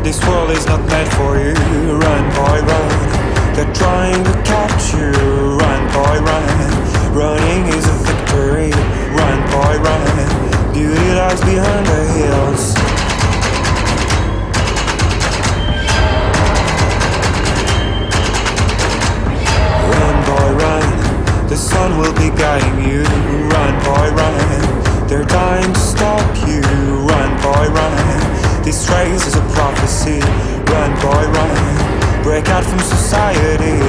This world is not meant for you. Run, boy, run. They're trying to catch you. Run, boy, run. Running is a victory. Run, boy, run. Beauty lies behind the hills. Run, boy, run. The sun will be guiding you. Run, boy, run. They're dying to stop you. Run, boy, run. This race is a prophecy. Run, boy, run. Break out from society.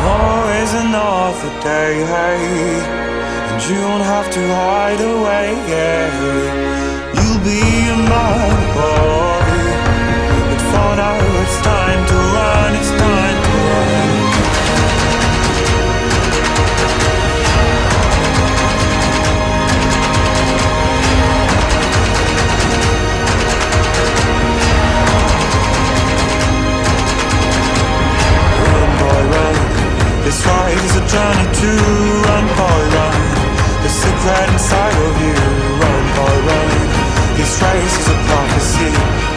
Always another day, hey, and you don't have to hide away, yeah. You'll be a man, boy, but for now it's time to run, it's time to run. This ride is a journey to run, boy, run. The secret inside of you. Run, boy, run. This race is a prophecy.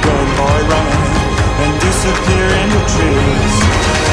Run, boy, run. And disappear in the trees.